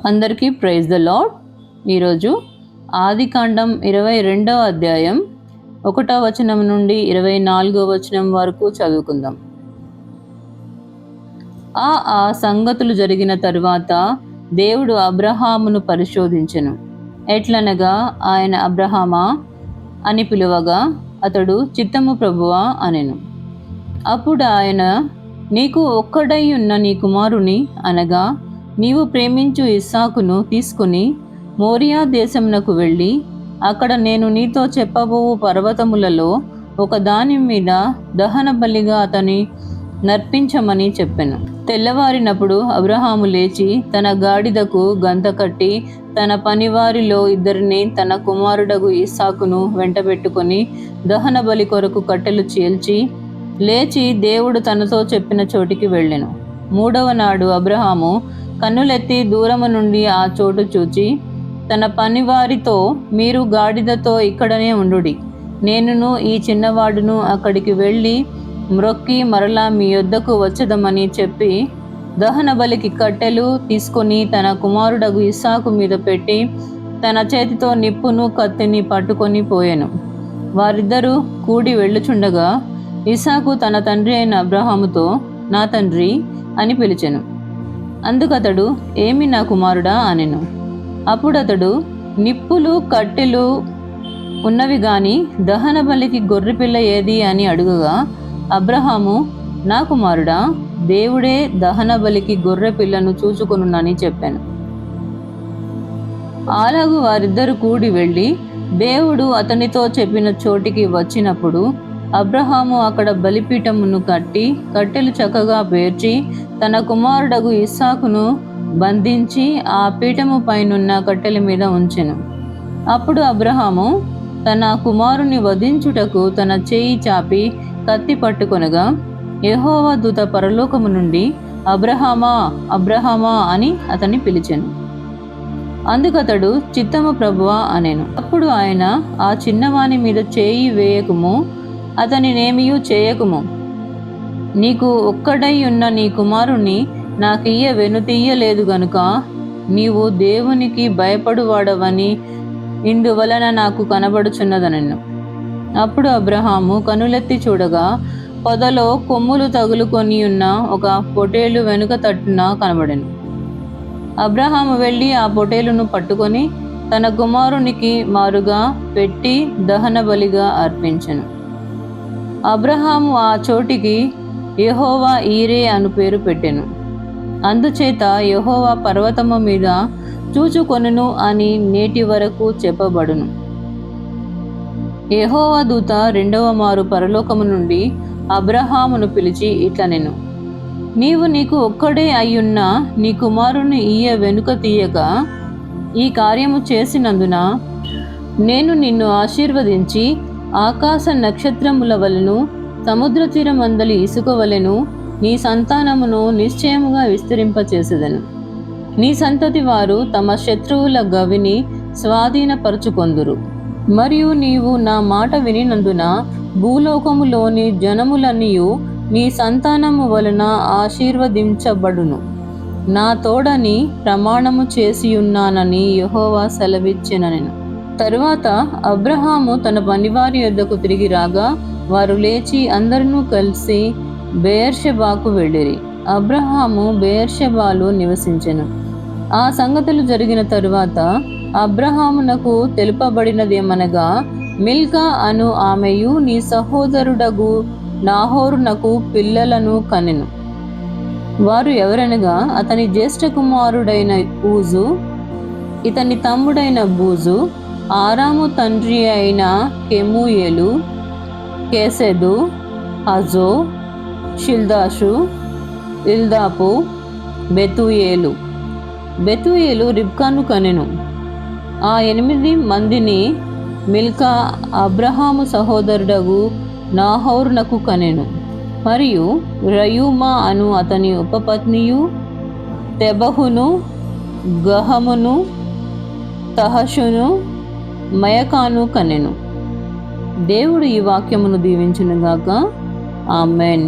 అందరికీ praise the lord. ఈరోజు ఆదికాండం 22వ అధ్యాయం 1వ వచనం నుండి 24వ వచనం వరకు చదువుకుందాం. ఆ సంగతులు జరిగిన తరువాత దేవుడు అబ్రహామును పరిశోధించెను. ఎట్లనగా ఆయన అబ్రహామా అని పిలువగా అతడు చిత్తము ప్రభువా అనెను. అప్పుడు ఆయన, నీకు ఒక్కడై ఉన్న నీ కుమారుని అనగా నీవు ప్రేమించు ఇస్సాకును తీసుకుని మోరియా దేశమునకు వెళ్ళి అక్కడ నేను నీతో చెప్పబోవు పర్వతములలో ఒక దాని మీద దహన బలిగా అతని నర్పించమని చెప్పెను. తెల్లవారినప్పుడు అబ్రహాము లేచి తన గాడిదకు గంత కట్టి తన పనివారిలో ఇద్దరిని తన కుమారుడగు ఇస్సాకును వెంటబెట్టుకొని దహన బలి కొరకు కట్టెలు చీల్చి లేచి దేవుడు తనతో చెప్పిన చోటికి వెళ్ళెను. 3వ నాడు అబ్రహాము కన్నులెత్తి దూరము నుండి ఆ చోటు చూచి తన పనివారితో, మీరు గాడిదతో ఇక్కడనే ఉండుడి, నేనును ఈ చిన్నవాడును అక్కడికి వెళ్ళి మ్రొక్కి మరలా మీ యొద్దకు వచ్చదమని చెప్పి దహన బలికి కట్టెలు తీసుకొని తన కుమారుడగు ఇస్సాకు మీద పెట్టి తన చేతితో నిప్పును కత్తిని పట్టుకొని పోయెను. వారిద్దరూ కూడి వెళ్ళుచుండగా ఇస్సాకు తన తండ్రి అయిన అబ్రహాముతో, నా తండ్రి అని పిలిచెను. అందుకతడు, ఏమి నా కుమారుడా అనెను. అప్పుడు అతడు, నిప్పులు కట్టెలు ఉన్నవి గాని దహన బలికి గొర్రెపిల్ల ఏది అని అడుగగా అబ్రహాము, నా కుమారుడా, దేవుడే దహన బలికి గొర్రె పిల్లను చూచుకొనునని చెప్పాను. అలాగు వారిద్దరు కూడి వెళ్ళి దేవుడు అతనితో చెప్పిన చోటికి వచ్చినప్పుడు అబ్రహాము అక్కడ బలిపీఠమును కట్టి కట్టెలు చక్కగా పేర్చి తన కుమారుడగు ఇస్సాకును బంధించి ఆ పీఠము పైనున్న కట్టెల మీద ఉంచెను. అప్పుడు అబ్రహాము తన కుమారుని వధించుటకు తన చేయి చాపి కత్తి పట్టుకొనగా యెహోవా దూత పరలోకము నుండి అబ్రహామా అబ్రహామా అని అతన్ని పిలిచెను. అందుకతడు, చిత్తము ప్రభువా అనెను. అప్పుడు ఆయన, ఆ చిన్నవాని మీద చేయి వేయకుము, అతనినేమియూ చేయకుము, నీకు ఒక్కడై ఉన్న నీ కుమారుణ్ణి నాకియ్య వెనుతీయలేదు గనుక నీవు దేవునికి భయపడువాడవని ఇందువలన నాకు కనబడుచున్నదనెను. అప్పుడు అబ్రహాము కనులెత్తి చూడగా పొదలో కొమ్ములు తగులుకొని ఉన్న ఒక పొటేలు వెనుక తట్టున కనబడెను. అబ్రహాము వెళ్ళి ఆ పొటేలును పట్టుకొని తన కుమారునికి మారుగా పెట్టి దహన బలిగా అర్పించెను. అబ్రహాము ఆ చోటికి యెహోవా ఈరే అను పేరు పెట్టెను. అందుచేత యెహోవా పర్వతము మీద చూచుకొనును అని నేటి వరకు చెప్పబడును. యెహోవా దూత 2వ మారు పరలోకము నుండి అబ్రహామును పిలిచి ఇట్లనెను, నీవు నీకు ఒక్కడే అయ్యున్న నీ కుమారుని ఈయ వెనుక తీయక ఈ కార్యము చేసినందున నేను నిన్ను ఆశీర్వదించి ఆకాశ నక్షత్రముల వలెను సముద్ర తీరమందలి ఇసుక వలెను నీ సంతానమును నిశ్చయముగా విస్తరింపచేసేదను. నీ సంతతి వారు తమ శత్రువుల గవిని స్వాధీనపరచుకొందురు. మరియు నీవు నా మాట వినినందున భూలోకములోని జనములన్నీయు నీ సంతానము వలన ఆశీర్వదించబడును. నా తోడని ప్రమాణము చేసియున్నానని యెహోవా సెలవిచ్చెనెను. తరువాత అబ్రహాము తన పనివారి యొద్దకు తిరిగి రాగా వారు లేచి అందరూ కలిసి బెయేర్షెబాకు వెళ్ళిరి. అబ్రహాము బెయేర్షెబాలో నివసించెను. ఆ సంగతులు జరిగిన తరువాత అబ్రహామునకు తెలుపబడినదేమనగా, మిల్కా అను ఆమెయు నీ సహోదరుడగు నాహోరునకు పిల్లలను కనెను. వారు ఎవరనగా, అతని జ్యేష్ఠ కుమారుడైన ఊజు, ఇతని తమ్ముడైన బూజు, ఆరాము తండ్రి అయిన కెమూయేలు, కేసెదు, హజో, షిల్దాషు, ఇల్దాపు, బెతూయేలు. బెతూయేలు రిబ్కాను కనెను. ఆ 8 మందిని మిల్కా అబ్రహాము సహోదరుడగు నాహోరునకు కనెను. మరియు రయూమా అను అతని ఉపపత్నియు తెబహును, గహమును, తహషును, మయకాను కనెను. దేవుడు ఈ వాక్యమును దీవించునుగాక. ఆమెన్.